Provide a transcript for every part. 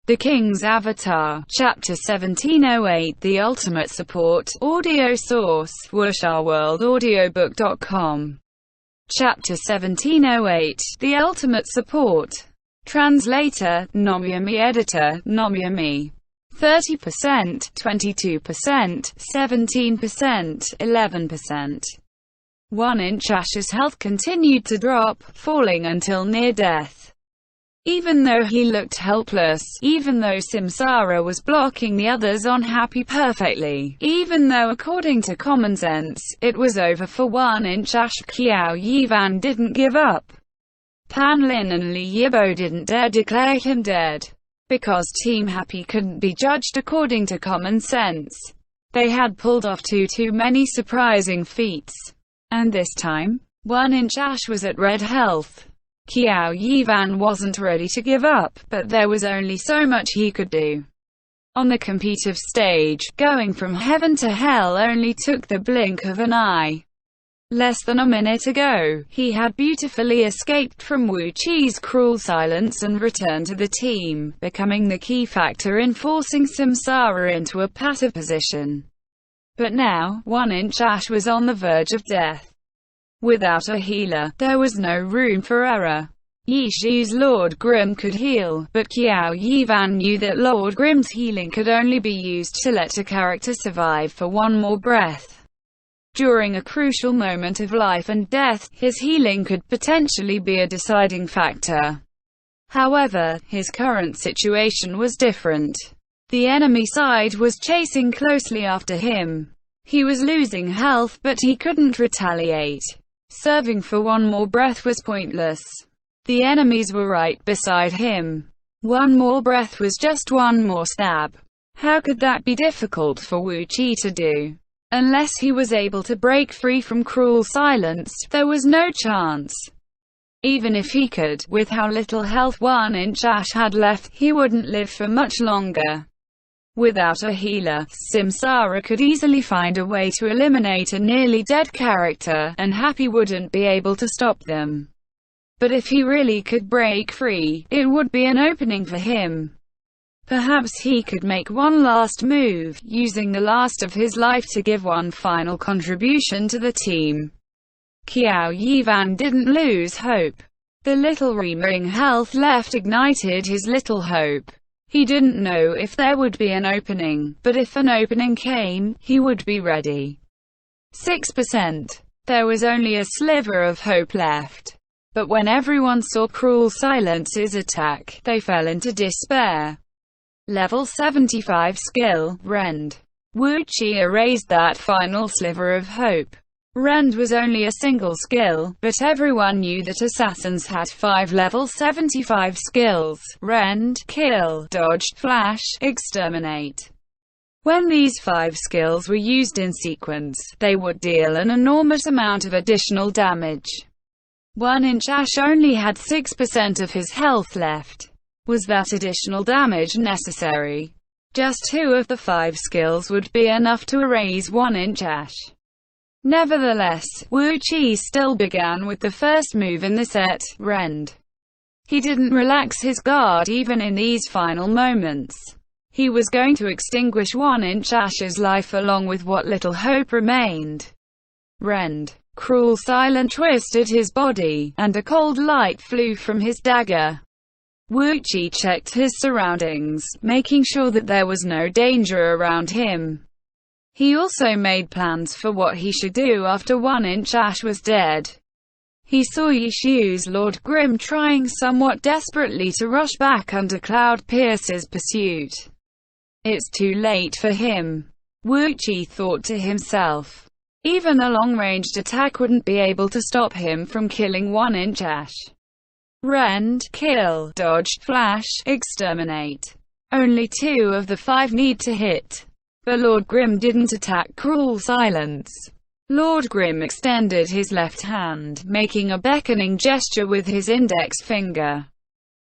The King's Avatar. Chapter 1708 The Ultimate Support. Audio source, wusharworldaudiobook.com. Chapter 1708 The Ultimate Support. Translator, Nomyami. Editor, Nomyami. 30%, 22%, 17%, 11%. 1-inch Ash's health continued to drop, falling until near death. Even though he looked helpless, even though Samsara was blocking the others on Happy perfectly, even though according to common sense, it was over for 1-inch Ash, Qiao Yivan didn't give up. Pan Lin and Li Yibo didn't dare declare him dead. Because Team Happy couldn't be judged according to common sense. They had pulled off too many surprising feats. And this time, 1-inch Ash was at red health. Qiao Yivan wasn't ready to give up, but there was only so much he could do. On the competitive stage, going from heaven to hell only took the blink of an eye. Less than a minute ago, he had beautifully escaped from Wu Chi's cruel silence and returned to the team, becoming the key factor in forcing Samsara into a passive position. But now, 1-inch Ash was on the verge of death. Without a healer, there was no room for error. Yishu's Lord Grim could heal, but Qiao Yivan knew that Lord Grim's healing could only be used to let a character survive for one more breath. During a crucial moment of life and death, his healing could potentially be a deciding factor. However, his current situation was different. The enemy side was chasing closely after him. He was losing health, but he couldn't retaliate. Serving for one more breath was pointless. The enemies were right beside him. One more breath was just one more stab. How could that be difficult for Wu Chi to do? Unless he was able to break free from cruel silence, there was no chance. Even if he could, with how little health 1-inch Ash had left, he wouldn't live for much longer. Without a healer, Samsara could easily find a way to eliminate a nearly dead character, and Happy wouldn't be able to stop them. But if he really could break free, it would be an opening for him. Perhaps he could make one last move, using the last of his life to give one final contribution to the team. Qiao Yivan didn't lose hope. The little remaining health left ignited his little hope. He didn't know if there would be an opening, but if an opening came, he would be ready. 6%. There was only a sliver of hope left. But when everyone saw Cruel Silence's attack, they fell into despair. Level 75 skill, Rend. Wu Chi erased that final sliver of hope. Rend was only a single skill, but everyone knew that assassins had 5 level 75 skills: Rend, Kill, Dodge, Flash, Exterminate. When these 5 skills were used in sequence, they would deal an enormous amount of additional damage. 1-inch Ash only had 6% of his health left. Was that additional damage necessary? Just 2 of the 5 skills would be enough to erase 1-inch Ash. Nevertheless, Wu Chi still began with the first move in the set, Rend. He didn't relax his guard even in these final moments. He was going to extinguish 1-inch Ash's life along with what little hope remained. Rend. Cruel Silence twisted his body, and a cold light flew from his dagger. Wu Chi checked his surroundings, making sure that there was no danger around him. He also made plans for what he should do after 1-inch Ash was dead. He saw Yishu's Lord Grim trying somewhat desperately to rush back under Cloud Pierce's pursuit. It's too late for him. Wu Chi thought to himself. Even a long-ranged attack wouldn't be able to stop him from killing 1-inch Ash. Rend, Kill, Dodge, Flash, Exterminate. Only 2 of the 5 need to hit. But Lord Grim didn't attack Cruel Silence. Lord Grim extended his left hand, making a beckoning gesture with his index finger.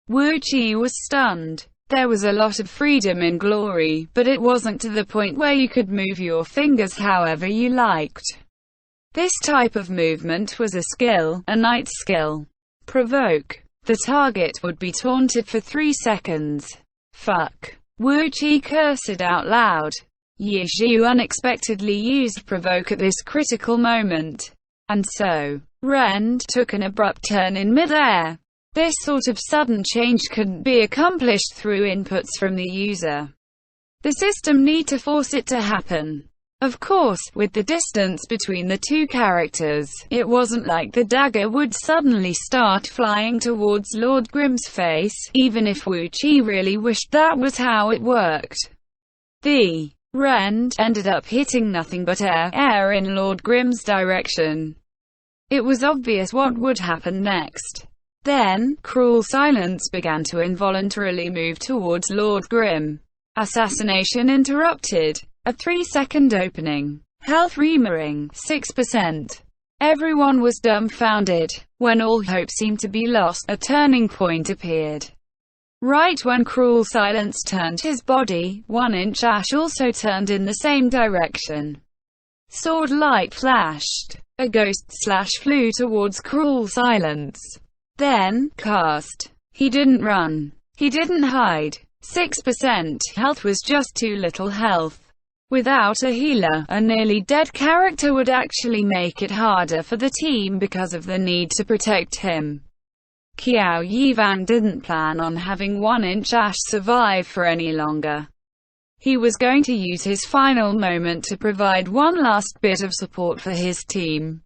Wu Chi was stunned. There was a lot of freedom in glory, but it wasn't to the point where you could move your fingers however you liked. This type of movement was a skill, a knight skill. Provoke. The target would be taunted for 3 seconds. Fuck. Wu Qi cursed out loud. Ye Zhu unexpectedly used provoke at this critical moment. And so, Rend took an abrupt turn in mid-air. This sort of sudden change couldn't be accomplished through inputs from the user. The system need to force it to happen. Of course, with the distance between the two characters, it wasn't like the dagger would suddenly start flying towards Lord Grimm's face, even if Wu Qi really wished that was how it worked. The Rend ended up hitting nothing but air in Lord Grimm's direction. It was obvious what would happen next. Then, cruel silence began to involuntarily move towards Lord Grimm. Assassination interrupted. A 3-second opening. Health remarring, 6%. Everyone was dumbfounded. When all hope seemed to be lost, a turning point appeared. Right when cruel silence turned his body, 1-inch Ash also turned in the same direction. Sword light flashed. A ghost slash flew towards cruel silence. Then, cast. He didn't run. He didn't hide. 6% health was just too little health. Without a healer, a nearly dead character would actually make it harder for the team because of the need to protect him. Qiao Yivan didn't plan on having 1-inch Ash survive for any longer. He was going to use his final moment to provide one last bit of support for his team.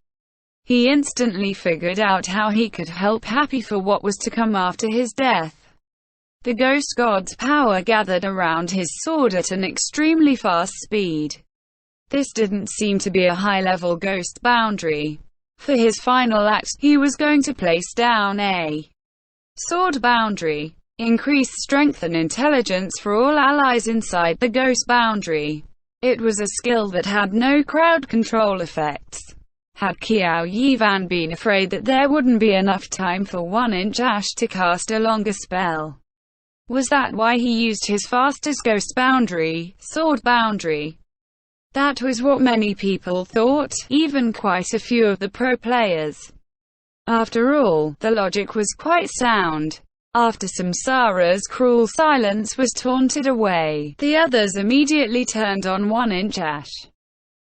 He instantly figured out how he could help Happy for what was to come after his death. The Ghost God's power gathered around his sword at an extremely fast speed. This didn't seem to be a high-level ghost boundary. For his final act, he was going to place down a sword boundary. Increase strength and intelligence for all allies inside the ghost boundary. It was a skill that had no crowd control effects. Had Qiao Yivan been afraid that there wouldn't be enough time for 1-inch Ash to cast a longer spell? Was that why he used his fastest ghost boundary, sword boundary? That was what many people thought, even quite a few of the pro players. After all, the logic was quite sound. After Samsara's cruel silence was taunted away, the others immediately turned on 1-inch Ash.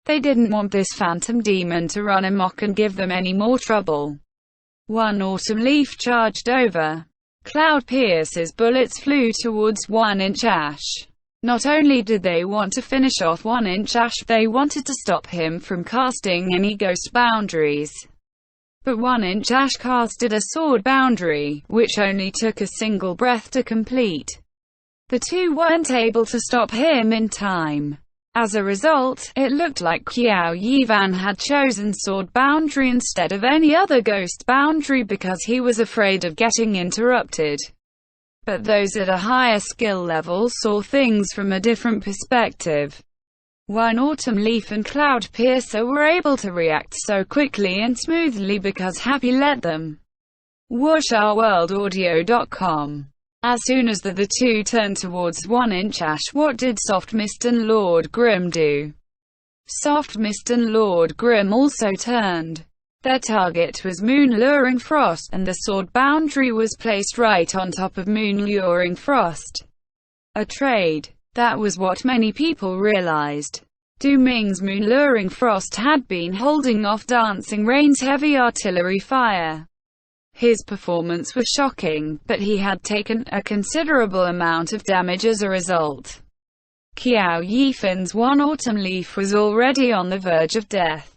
They didn't want this phantom demon to run amok and give them any more trouble. One autumn leaf charged over. Cloud Pierce's bullets flew towards 1-inch Ash. Not only did they want to finish off 1-inch Ash, they wanted to stop him from casting any ghost boundaries. But 1-inch Ash casted a sword boundary, which only took a single breath to complete. The two weren't able to stop him in time. As a result, it looked like Qiao Yivan had chosen sword boundary instead of any other ghost boundary because he was afraid of getting interrupted. But those at a higher skill level saw things from a different perspective. One Autumn Leaf and Cloud Piercer were able to react so quickly and smoothly because Happy let them. WushOurWorldAudio.com. As soon as the two turned towards 1-inch Ash, what did Soft Mist and Lord Grimm do? Soft Mist and Lord Grimm also turned. Their target was Moon Luring Frost, and the sword boundary was placed right on top of Moon Luring Frost. A trade. That was what many people realized. Du Ming's Moon Luring Frost had been holding off Dancing Rain's heavy artillery fire. His performance was shocking, but he had taken a considerable amount of damage as a result. Qiao Yifan's One Autumn Leaf was already on the verge of death.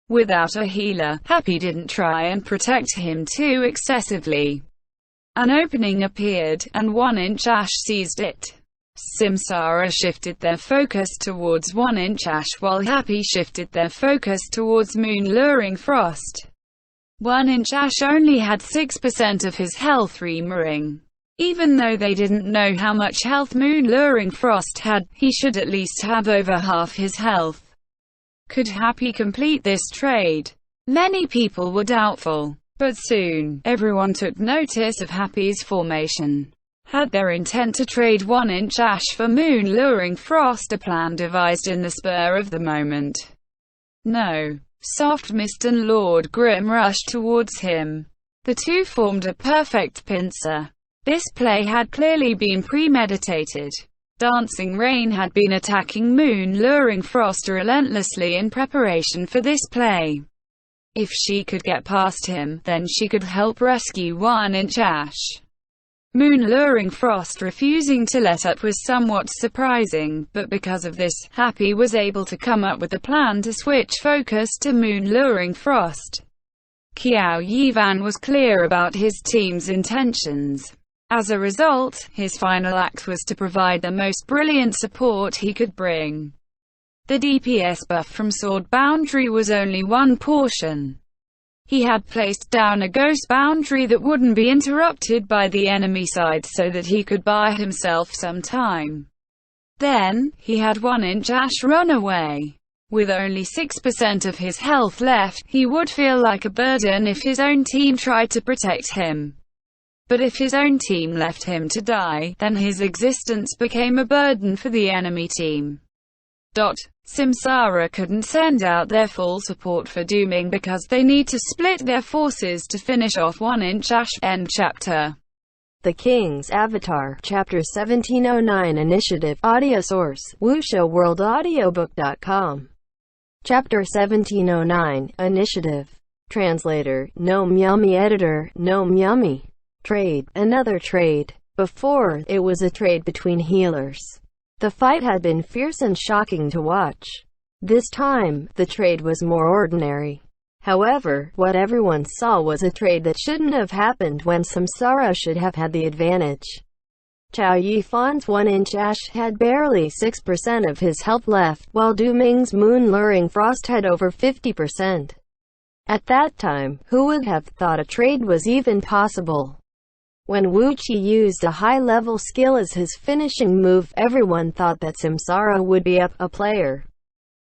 Without a healer, Happy didn't try and protect him too excessively. An opening appeared, and 1-inch Ash seized it. Samsara shifted their focus towards 1-inch Ash while Happy shifted their focus towards Moon Luring Frost. 1-inch Ash only had 6% of his health remarring. Even though they didn't know how much health Moon Luring Frost had, he should at least have over half his health. Could Happy complete this trade? Many people were doubtful, but soon, everyone took notice of Happy's formation. Had their intent to trade 1-inch Ash for Moon Luring Frost a plan devised in the spur of the moment? No. Soft Mist and Lord Grimm rushed towards him. The two formed a perfect pincer. This play had clearly been premeditated. Dancing Rain had been attacking Moon, luring Frost relentlessly in preparation for this play. If she could get past him, then she could help rescue 1-inch Ash. Moon luring Frost refusing to let up was somewhat surprising, but because of this, Happy was able to come up with a plan to switch focus to Moon luring Frost. Xiao Yivan was clear about his team's intentions. As a result, his final act was to provide the most brilliant support he could bring. The DPS buff from Sword Boundary was only one portion. He had placed down a ghost boundary that wouldn't be interrupted by the enemy side so that he could buy himself some time. Then, he had 1-inch Ash run away. With only 6% of his health left, he would feel like a burden if his own team tried to protect him. But if his own team left him to die, then his existence became a burden for the enemy team. Samsara couldn't send out their full support for Dooming because they need to split their forces to finish off 1-inch Ash. End chapter. The King's Avatar, Chapter 1709 Initiative, Audio Source, WuShoWorldAudiobook.com. Chapter 1709, Initiative. Translator, Gnome Yummy. Editor, Gnome Yummy. Trade, another trade. Before, it was a trade between healers. The fight had been fierce and shocking to watch. This time, the trade was more ordinary. However, what everyone saw was a trade that shouldn't have happened when Samsara should have had the advantage. Chao Yifan's 1-inch Ash had barely 6% of his health left, while Dooming's Moon luring Frost had over 50%. At that time, who would have thought a trade was even possible? When Wu Qi used a high-level skill as his finishing move, everyone thought that Samsara would be up a player.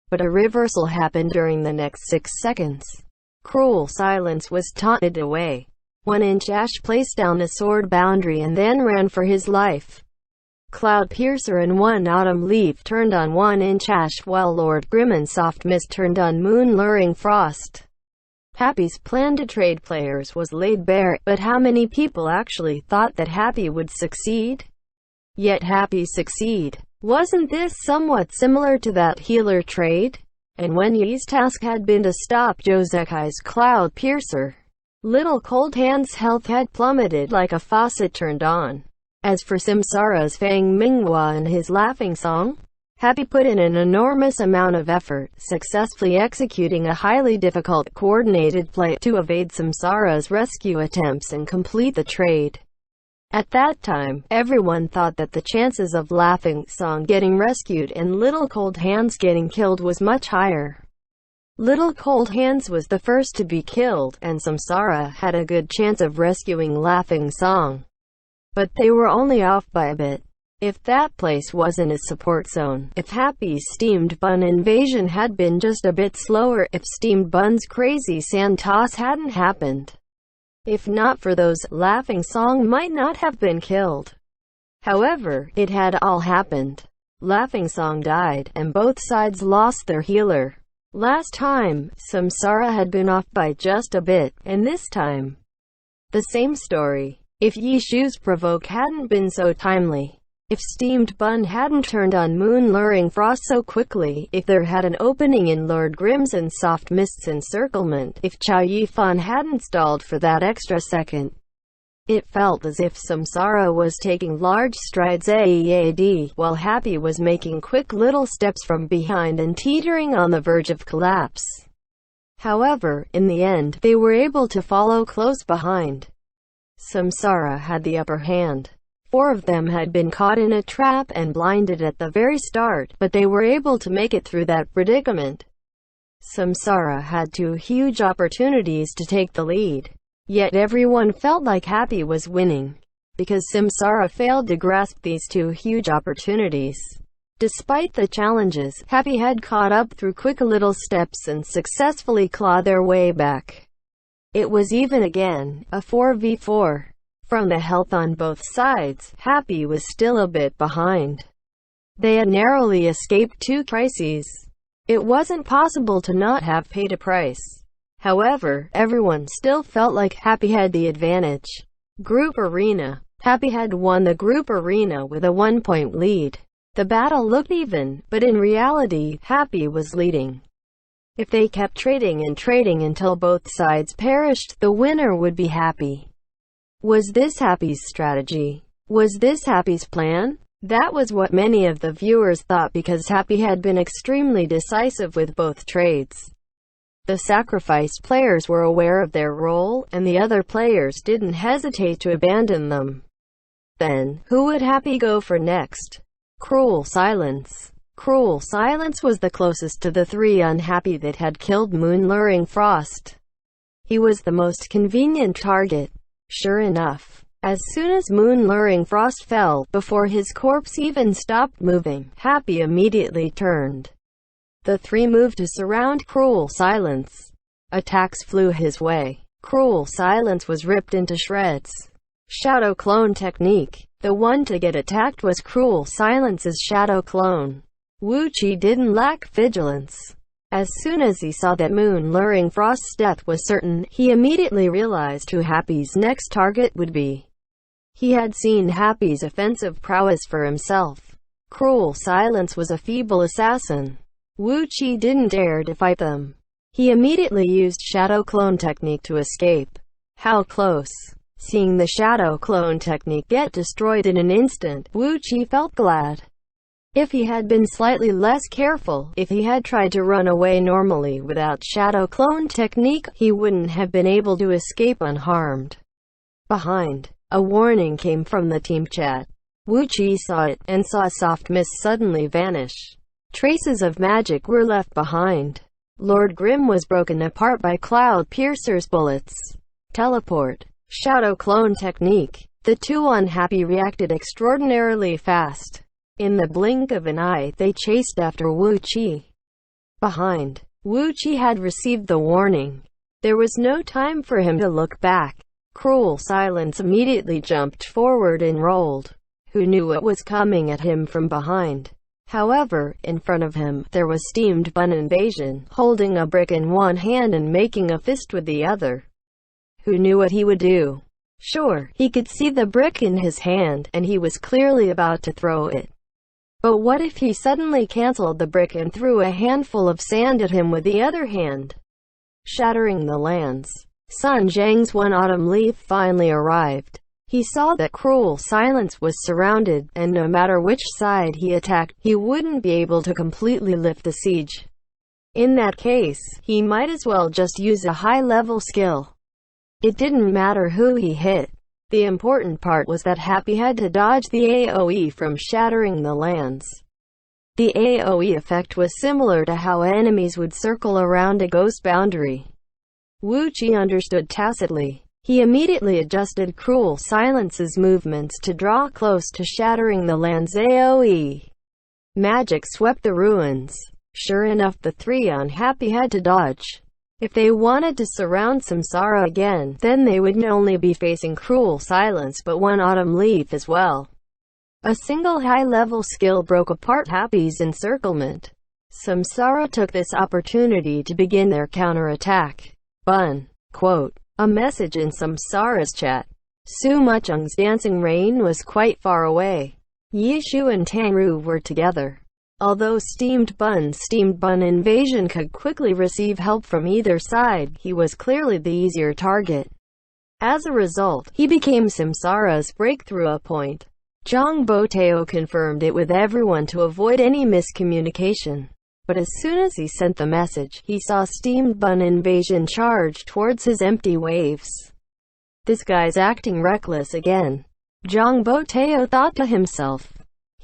But a reversal happened during the next 6 seconds. Cruel silence was taunted away. 1-inch Ash placed down the sword boundary and then ran for his life. Cloud Piercer and 1 Autumn Leaf turned on 1-inch Ash, while Lord Grim and Soft Mist turned on Moon luring Frost. Happy's plan to trade players was laid bare, but how many people actually thought that Happy would succeed? Yet Happy succeed. Wasn't this somewhat similar to that healer trade? And when Yi's task had been to stop Josei's Cloud Piercer, Little Cold Hand's health had plummeted like a faucet turned on. As for Samsara's Fang Minghua and his laughing song, Happy put in an enormous amount of effort, successfully executing a highly difficult, coordinated play to evade Samsara's rescue attempts and complete the trade. At that time, everyone thought that the chances of Laughing Song getting rescued and Little Cold Hands getting killed was much higher. Little Cold Hands was the first to be killed, and Samsara had a good chance of rescuing Laughing Song. But they were only off by a bit. If that place wasn't a support zone, if Happy's Steamed Bun invasion had been just a bit slower, if Steamed Bun's crazy sand toss hadn't happened. If not for those, Laughing Song might not have been killed. However, it had all happened. Laughing Song died, and both sides lost their healer. Last time, Samsara had been off by just a bit, and this time, the same story. If Yishu's provoke hadn't been so timely, if Steamed Bun hadn't turned on Moon luring Frost so quickly, if there had an opening in Lord Grim's and Soft Mist's encirclement, if Chao Yifan hadn't stalled for that extra second, it felt as if Samsara was taking large strides ahead, while Happy was making quick little steps from behind and teetering on the verge of collapse. However, in the end, they were able to follow close behind. Samsara had the upper hand. 4 of them had been caught in a trap and blinded at the very start, but they were able to make it through that predicament. Samsara had 2 huge opportunities to take the lead. Yet everyone felt like Happy was winning, because Samsara failed to grasp these 2 huge opportunities. Despite the challenges, Happy had caught up through quick little steps and successfully clawed their way back. It was even again, a 4v4. From the health on both sides, Happy was still a bit behind. They had narrowly escaped 2 crises. It wasn't possible to not have paid a price. However, everyone still felt like Happy had the advantage. Group Arena. Happy had won the group arena with a 1-point lead. The battle looked even, but in reality, Happy was leading. If they kept trading and trading until both sides perished, the winner would be Happy. Was this Happy's strategy? Was this Happy's plan? That was what many of the viewers thought because Happy had been extremely decisive with both trades. The sacrificed players were aware of their role, and the other players didn't hesitate to abandon them. Then, who would Happy go for next? Cruel Silence. Cruel Silence was the closest to the three unhappy that had killed Moon-Luring Frost. He was the most convenient target. Sure enough, as soon as Moon-Luring Frost fell, before his corpse even stopped moving, Happy immediately turned. The three moved to surround Cruel Silence. Attacks flew his way. Cruel Silence was ripped into shreds. Shadow Clone Technique. The one to get attacked was Cruel Silence's Shadow Clone. Wu Qi didn't lack vigilance. As soon as he saw that Moon-Luring Frost's death was certain, he immediately realized who Happy's next target would be. He had seen Happy's offensive prowess for himself. Cruel Silence was a feeble assassin. Wu Qi didn't dare to fight them. He immediately used Shadow Clone Technique to escape. How close! Seeing the Shadow Clone Technique get destroyed in an instant, Wu Qi felt glad. If he had been slightly less careful, if he had tried to run away normally without Shadow Clone Technique, he wouldn't have been able to escape unharmed. Behind. A warning came from the team chat. Wu Qi saw it, and saw a soft mist suddenly vanish. Traces of magic were left behind. Lord Grimm was broken apart by Cloud Piercer's bullets. Teleport. Shadow Clone Technique. The two unhappy reacted extraordinarily fast. In the blink of an eye, they chased after Wu Qi. Behind. Wu Qi had received the warning. There was no time for him to look back. Cruel Silence immediately jumped forward and rolled. Who knew what was coming at him from behind? However, in front of him, there was Steamed Bun Invasion, holding a brick in one hand and making a fist with the other. Who knew what he would do? Sure, he could see the brick in his hand, and he was clearly about to throw it. But what if he suddenly cancelled the brick and threw a handful of sand at him with the other hand, shattering the lands? Sun Zhang's one autumn leaf finally arrived. He saw that Cruel Silence was surrounded, and no matter which side he attacked, he wouldn't be able to completely lift the siege. In that case, he might as well just use a high-level skill. It didn't matter who he hit. The important part was that Happy had to dodge the AoE from shattering the lands. The AoE effect was similar to how enemies would circle around a ghost boundary. Wu Qi understood tacitly. He immediately adjusted Cruel Silence's movements to draw close to shattering the land's AoE. Magic swept the ruins. Sure enough, the three unhappy had to dodge. If they wanted to surround Samsara again, then they would not only be facing Cruel Silence but one autumn leaf as well. A single high-level skill broke apart Happy's encirclement. Samsara took this opportunity to begin their counterattack. Bun. Quote. A message in Samsara's chat. Su Muchung's dancing rain was quite far away. Yishu and Tangru were together. Although Steamed Bun Invasion could quickly receive help from either side, he was clearly the easier target. As a result, he became Samsara's breakthrough point. Zhang Boteo confirmed it with everyone to avoid any miscommunication. But as soon as he sent the message, he saw Steamed Bun Invasion charge towards his empty waves. This guy's acting reckless again. Zhang Boteo thought to himself.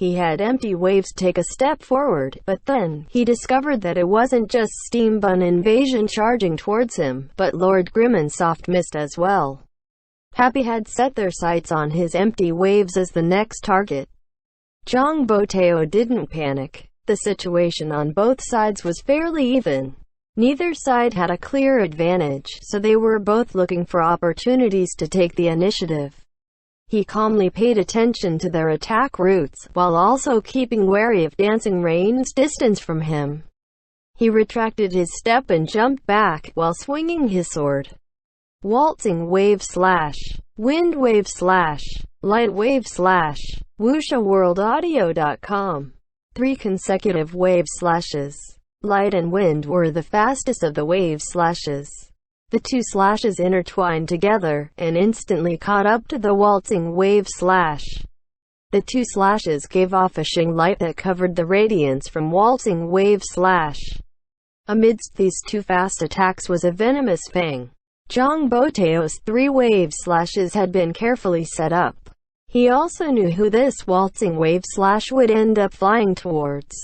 He had empty waves take a step forward, but then, he discovered that it wasn't just Steamed Bun Invasion charging towards him, but Lord Grimm and Soft Mist as well. Happy had set their sights on his empty waves as the next target. Zhang Boteo didn't panic. The situation on both sides was fairly even. Neither side had a clear advantage, so they were both looking for opportunities to take the initiative. He calmly paid attention to their attack routes, while also keeping wary of Dancing Rain's distance from him. He retracted his step and jumped back, while swinging his sword. Waltzing Wave Slash. Wind Wave Slash. Light wave slash. WuxaWorldAudio.com. 3 consecutive wave slashes. Light and wind were the fastest of the wave slashes. The 2 slashes intertwined together, and instantly caught up to the waltzing wave slash. The 2 slashes gave off a shing light that covered the radiance from waltzing wave slash. Amidst these 2 fast attacks was a venomous fang. Zhang Botao's 3 wave slashes had been carefully set up. He also knew who this waltzing wave slash would end up flying towards.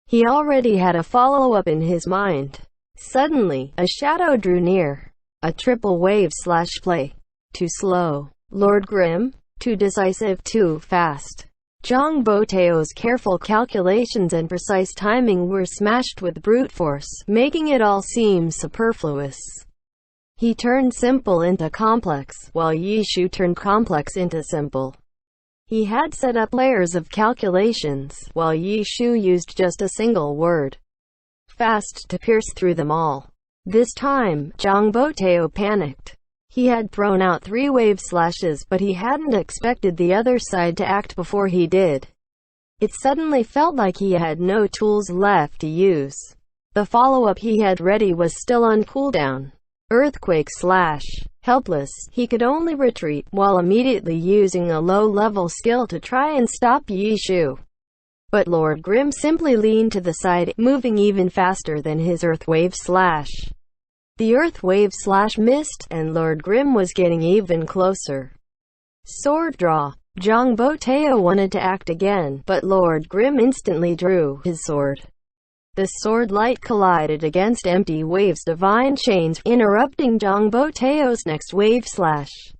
He already had a follow-up in his mind. Suddenly, a shadow drew near. A triple wave slash play. Too slow. Lord Grimm? Too decisive, too fast. Zhang Botao's careful calculations and precise timing were smashed with brute force, making it all seem superfluous. He turned simple into complex, while Yishu turned complex into simple. He had set up layers of calculations, while Yishu used just a single word. Fast to pierce through them all. This time, Zhang Botao panicked. He had thrown out 3 wave slashes, but he hadn't expected the other side to act before he did. It suddenly felt like he had no tools left to use. The follow-up he had ready was still on cooldown. Earthquake slash. Helpless, he could only retreat, while immediately using a low-level skill to try and stop Yishu. But Lord Grimm simply leaned to the side, moving even faster than his Earth Wave slash. The Earth Wave slash missed, and Lord Grimm was getting even closer. Sword draw. Zhang Botao wanted to act again, but Lord Grimm instantly drew his sword. The sword light collided against empty waves divine chains, interrupting Zhang Botao's next wave slash.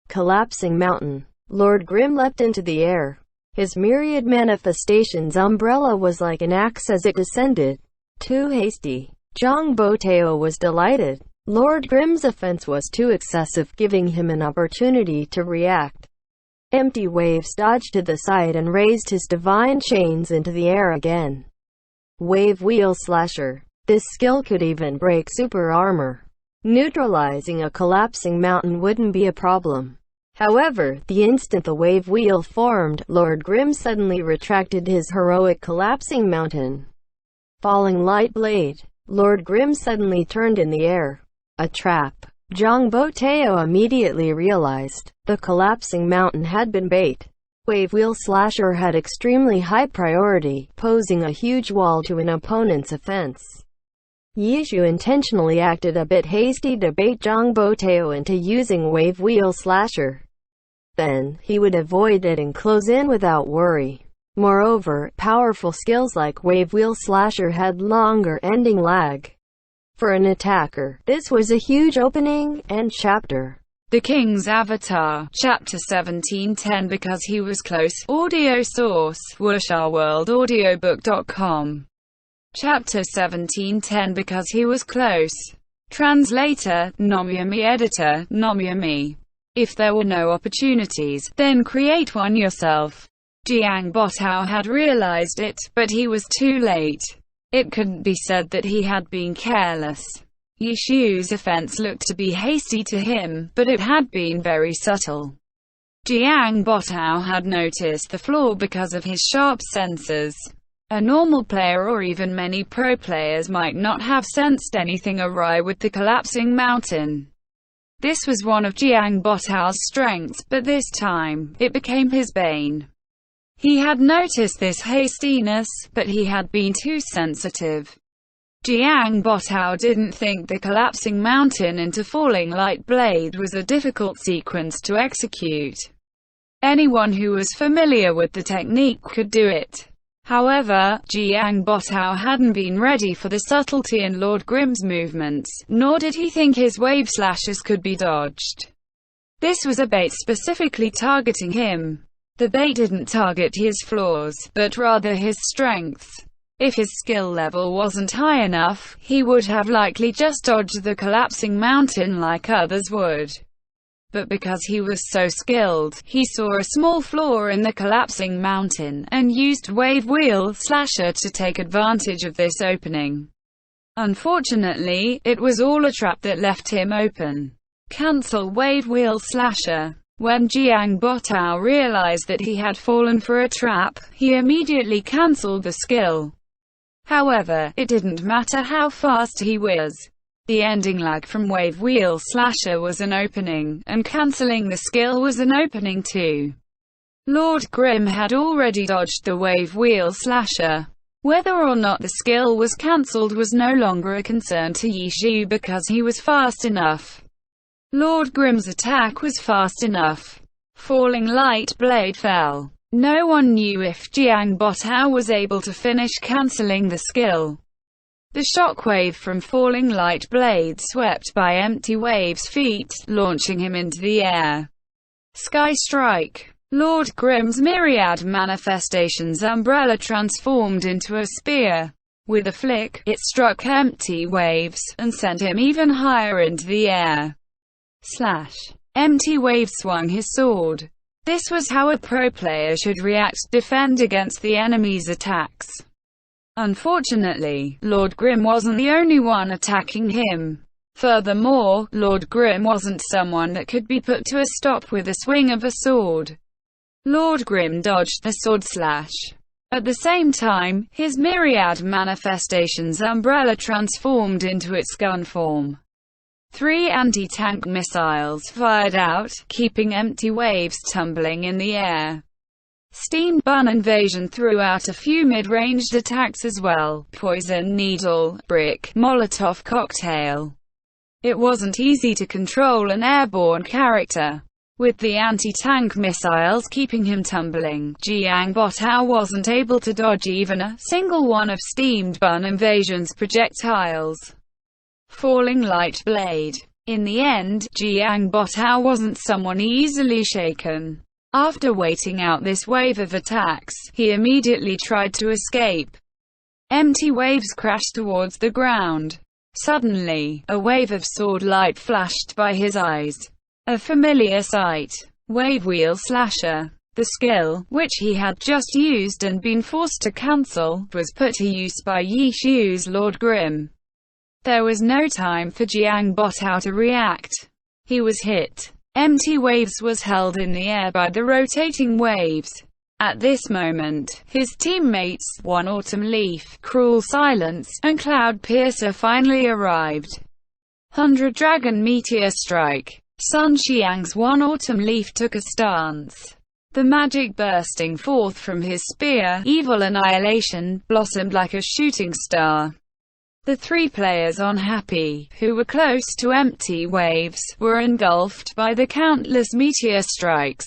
Collapsing mountain. Lord Grimm leapt into the air. His myriad manifestations umbrella was like an axe as it descended. Too hasty. Zhang Botao was delighted. Lord Grimm's offense was too excessive, giving him an opportunity to react. Empty waves dodged to the side and raised his divine chains into the air again. Wave Wheel Slasher. This skill could even break super armor. Neutralizing a collapsing mountain wouldn't be a problem. However, the instant the wave wheel formed, Lord Grimm suddenly retracted his heroic collapsing mountain. Falling light blade. Lord Grimm suddenly turned in the air. A trap. Zhang Botao immediately realized the collapsing mountain had been bait. Wave Wheel Slasher had extremely high priority, posing a huge wall to an opponent's offense. Yishu intentionally acted a bit hasty to bait Zhang Botao into using Wave Wheel Slasher. Then, he would avoid it and close in without worry. Moreover, powerful skills like Wave Wheel Slasher had longer ending lag. For an attacker, this was a huge opening and chapter. The King's Avatar, Chapter 1710 Because he was close. Audio source, WuxaWorldAudiobook.com. Chapter 1710 Because he was close. Translator, Nomyami. Editor, Nomyami. If there were no opportunities, then create one yourself. Jiang Botao had realized it, but he was too late. It couldn't be said that he had been careless. Yishu's offense looked to be hasty to him, but it had been very subtle. Jiang Botao had noticed the flaw because of his sharp senses. A normal player or even many pro players might not have sensed anything awry with the collapsing mountain. This was one of Jiang Botao's strengths, but this time, it became his bane. He had noticed this hastiness, but he had been too sensitive. Jiang Botao didn't think the collapsing mountain into falling light blade was a difficult sequence to execute. Anyone who was familiar with the technique could do it. However, Jiang Botao hadn't been ready for the subtlety in Lord Grimm's movements, nor did he think his wave slashes could be dodged. This was a bait specifically targeting him. The bait didn't target his flaws, but rather his strengths. If his skill level wasn't high enough, he would have likely just dodged the collapsing mountain like others would. But because he was so skilled, he saw a small flaw in the collapsing mountain, and used Wave Wheel Slasher to take advantage of this opening. Unfortunately, it was all a trap that left him open. Cancel Wave Wheel Slasher. When Jiang Botao realized that he had fallen for a trap, he immediately cancelled the skill. However, it didn't matter how fast he was. The ending lag from Wave Wheel Slasher was an opening, and cancelling the skill was an opening too. Lord Grimm had already dodged the Wave Wheel Slasher. Whether or not the skill was cancelled was no longer a concern to Yi Zhu because he was fast enough. Lord Grimm's attack was fast enough. Falling Light Blade fell. No one knew if Jiang Botao was able to finish cancelling the skill. The shockwave from falling light blade swept by Empty Wave's feet, launching him into the air. Sky Strike. Lord Grimm's myriad manifestations umbrella transformed into a spear. With a flick, it struck Empty Waves, and sent him even higher into the air. Slash. Empty Wave swung his sword. This was how a pro player should react, defend against the enemy's attacks. Unfortunately, Lord Grimm wasn't the only one attacking him. Furthermore, Lord Grimm wasn't someone that could be put to a stop with a swing of a sword. Lord Grimm dodged the sword slash. At the same time, his myriad manifestations umbrella transformed into its gun form. 3 anti-tank missiles fired out, keeping Empty Waves tumbling in the air. Steamed Bun Invasion threw out a few mid-ranged attacks as well. Poison Needle, Brick, Molotov Cocktail. It wasn't easy to control an airborne character. With the anti-tank missiles keeping him tumbling, Jiang Botao wasn't able to dodge even a single one of Steamed Bun Invasion's projectiles. Falling Light Blade. In the end, Jiang Botao wasn't someone easily shaken. After waiting out this wave of attacks, he immediately tried to escape. Empty Waves crashed towards the ground. Suddenly, a wave of sword light flashed by his eyes. A familiar sight. Wave Wheel Slasher. The skill, which he had just used and been forced to cancel, was put to use by Yi Zhu's Lord Grimm. There was no time for Jiang Botao to react. He was hit. Empty Waves was held in the air by the rotating waves. At this moment, his teammates, One Autumn Leaf, Cruel Silence, and Cloud Piercer finally arrived. 100 Dragon Meteor Strike. Sun Xiang's One Autumn Leaf took a stance. The magic bursting forth from his spear, Evil Annihilation, blossomed like a shooting star. The 3 players on Happy, who were close to Empty Waves, were engulfed by the countless meteor strikes.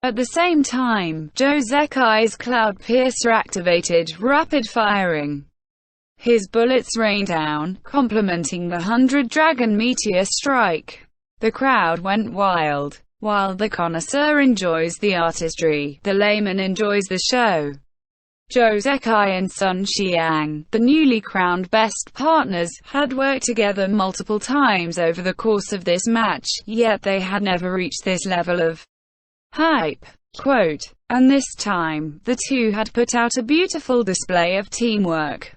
At the same time, Zhou Zekai's Cloud Piercer activated rapid firing. His bullets rained down, complementing the 100 Dragon Meteor Strike. The crowd went wild. While the connoisseur enjoys the artistry, the layman enjoys the show. Zhou Zekai and Sun Xiang, the newly crowned best partners, had worked together multiple times over the course of this match, yet they had never reached this level of hype. Quote, and this time, the two had put out a beautiful display of teamwork.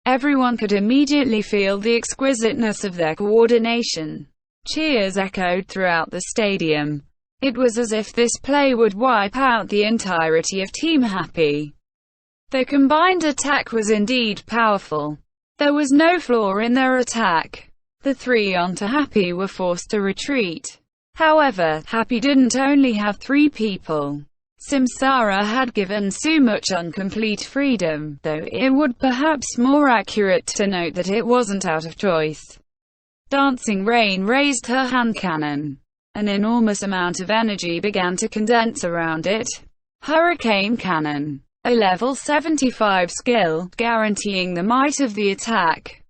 Everyone could immediately feel the exquisiteness of their coordination. Cheers echoed throughout the stadium. It was as if this play would wipe out the entirety of Team Happy. Their combined attack was indeed powerful. There was no flaw in their attack. The 3 onto Happy were forced to retreat. However, Happy didn't only have 3 people. Samsara had given Sumuchun complete freedom, though it would perhaps more accurate to note that it wasn't out of choice. Dancing Rain raised her hand cannon. An enormous amount of energy began to condense around it. Hurricane Cannon. A level 75 skill, guaranteeing the might of the attack.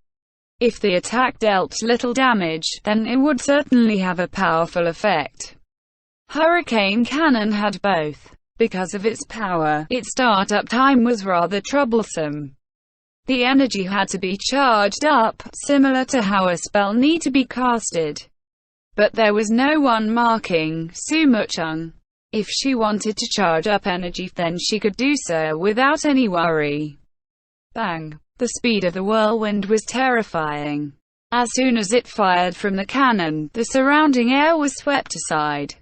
If the attack dealt little damage, then it would certainly have a powerful effect. Hurricane Cannon had both. Because of its power, its startup time was rather troublesome. The energy had to be charged up, similar to how a spell need to be casted. But there was no one marking Sumuchun. If she wanted to charge up energy, then she could do so without any worry. Bang! The speed of the whirlwind was terrifying. As soon as it fired from the cannon, the surrounding air was swept aside.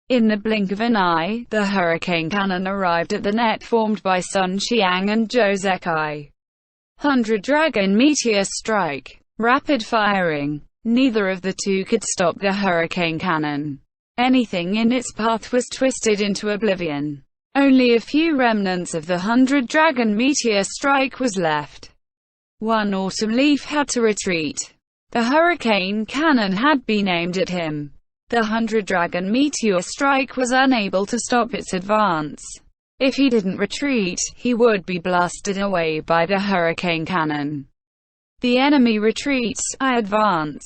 In the blink of an eye, the hurricane cannon arrived at the net formed by Sun Xiang and Zhou Zekai. 100 Dragon Meteor Strike. Rapid firing. Neither of the two could stop the hurricane cannon. Anything in its path was twisted into oblivion. Only a few remnants of the 100 Dragon Meteor Strike was left. One autumn leaf had to retreat. The hurricane cannon had been aimed at him. The 100 Dragon Meteor Strike was unable to stop its advance. If he didn't retreat, he would be blasted away by the hurricane cannon. The enemy retreats, I advance.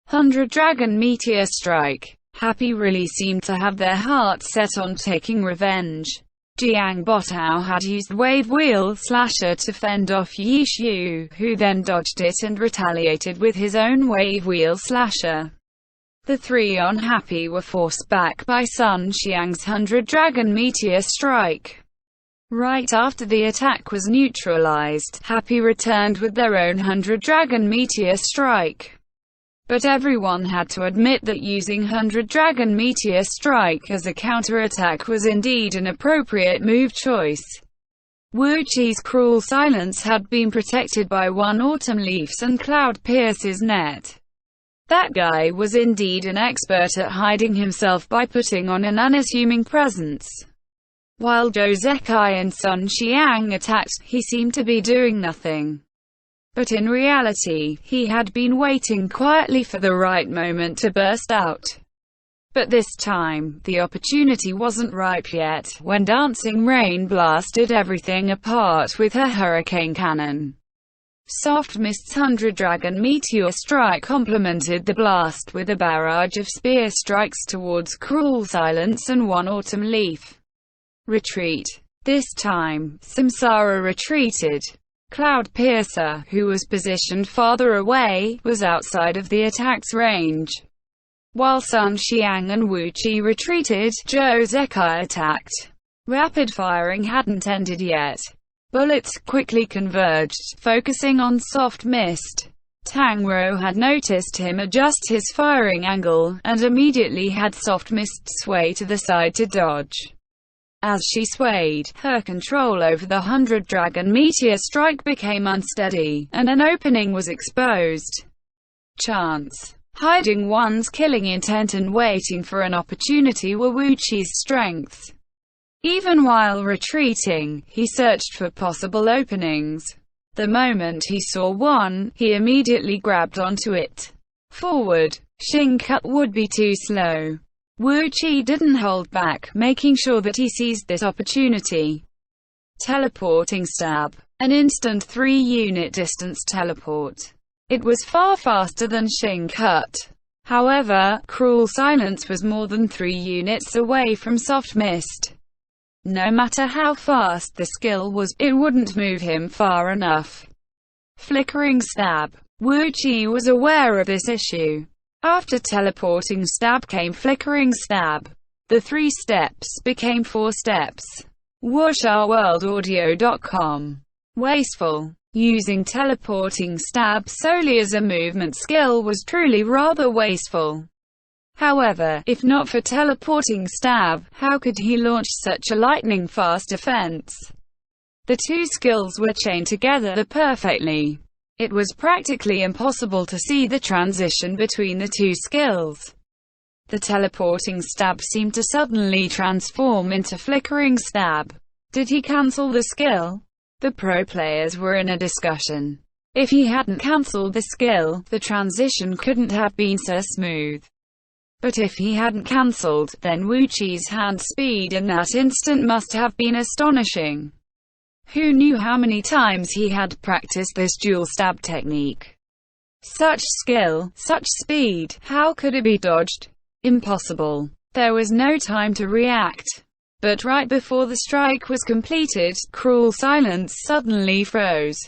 100 Dragon Meteor Strike. Happy really seemed to have their hearts set on taking revenge. Jiang Botao had used Wave Wheel Slasher to fend off Yi Shu, who then dodged it and retaliated with his own Wave Wheel Slasher. The three on Happy were forced back by Sun Xiang's 100 Dragon Meteor Strike. Right after the attack was neutralized, Happy returned with their own 100 Dragon Meteor Strike. But everyone had to admit that using 100 Dragon Meteor Strike as a counterattack was indeed an appropriate move choice. Wu Chi's cruel silence had been protected by one Autumn Leaf's and Cloud Pierce's net. That guy was indeed an expert at hiding himself by putting on an unassuming presence. While Zhou Zekai and Sun Xiang attacked, he seemed to be doing nothing. But in reality, he had been waiting quietly for the right moment to burst out. But this time, the opportunity wasn't ripe yet, when Dancing Rain blasted everything apart with her hurricane cannon. Soft Mist's 100 Dragon Meteor Strike complemented the blast with a barrage of spear strikes towards Cruel Silence and one Autumn Leaf. Retreat. This time, Samsara retreated. Cloud Piercer, who was positioned farther away, was outside of the attack's range. While Sun Xiang and Wu Chi retreated, Zhou Zekai attacked. Rapid firing hadn't ended yet. Bullets quickly converged, focusing on Soft Mist. Tang Rou had noticed him adjust his firing angle, and immediately had Soft Mist sway to the side to dodge. As she swayed, her control over the 100 Dragon Meteor Strike became unsteady, and an opening was exposed. Chance. Hiding one's killing intent and waiting for an opportunity were Wu Chi's strengths. Even while retreating, he searched for possible openings. The moment he saw one, he immediately grabbed onto it. Forward. Xing Cut would be too slow. Wu Chi didn't hold back, making sure that he seized this opportunity. Teleporting Stab. An instant 3-unit distance teleport. It was far faster than Xing Cut. However, Cruel Silence was more than 3 units away from Soft Mist. No matter how fast the skill was, it wouldn't move him far enough. Flickering Stab. Wu Chi was aware of this issue. After Teleporting Stab came Flickering Stab. The 3 steps became 4 steps. WuxRWorldAudio.com. Wasteful. Using Teleporting Stab solely as a movement skill was truly rather wasteful. However, if not for Teleporting Stab, how could he launch such a lightning-fast offense? The two skills were chained together perfectly. It was practically impossible to see the transition between the two skills. The Teleporting Stab seemed to suddenly transform into Flickering Stab. Did he cancel the skill? The pro players were in a discussion. If he hadn't cancelled the skill, the transition couldn't have been so smooth. But if he hadn't cancelled, then Wu Chi's hand speed in that instant must have been astonishing. Who knew how many times he had practiced this dual stab technique? Such skill, such speed, how could it be dodged? Impossible. There was no time to react. But right before the strike was completed, Cruel Silence suddenly froze.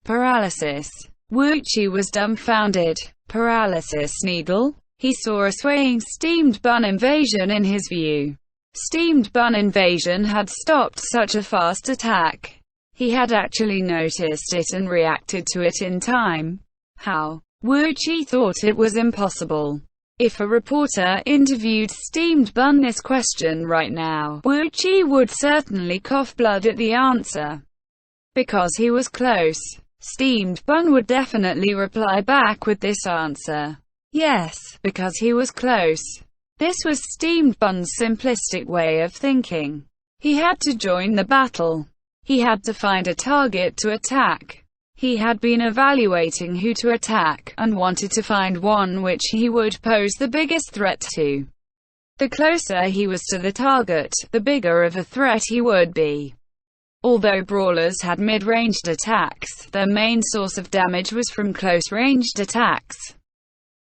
Paralysis. Wu Chi was dumbfounded. Paralysis needle? He saw a swaying steamed bun invasion in his view. Steamed bun invasion had stopped such a fast attack. He had actually noticed it and reacted to it in time. How? Wu Chi thought it was impossible. If a reporter interviewed Steamed Bun this question right now, Wu Chi would certainly cough blood at the answer. Because he was close, Steamed Bun would definitely reply back with this answer. Yes, because he was close. This was Steamed Bun's simplistic way of thinking. He had to join the battle. He had to find a target to attack. He had been evaluating who to attack, and wanted to find one which he would pose the biggest threat to. The closer he was to the target, the bigger of a threat he would be. Although brawlers had mid-ranged attacks, their main source of damage was from close-ranged attacks.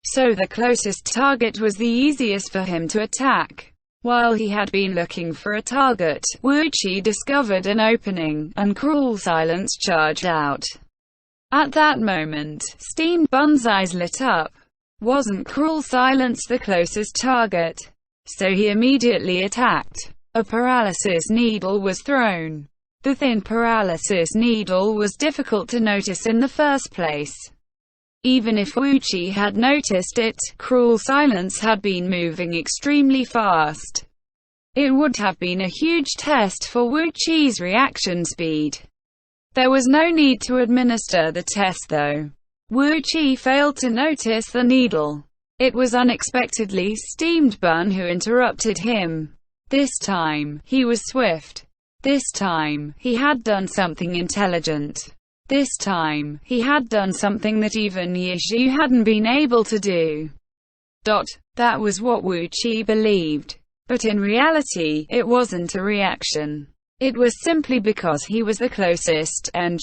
So the closest target was the easiest for him to attack. While he had been looking for a target, Wu Chi discovered an opening, and Cruel Silence charged out. At that moment, Steamed Bun's eyes lit up. Wasn't Cruel Silence the closest target? So he immediately attacked. A paralysis needle was thrown. The thin paralysis needle was difficult to notice in the first place. Even if Wu Chi had noticed it, Cruel Silence had been moving extremely fast. It would have been a huge test for Wu Chi's reaction speed. There was no need to administer the test though. Wu Chi failed to notice the needle. It was unexpectedly Steamed Bun who interrupted him. This time, he was swift. This time, he had done something intelligent. This time, he had done something that even Yizhu hadn't been able to do. That was what Wu Chi believed. But in reality, it wasn't a reaction. It was simply because he was the closest, and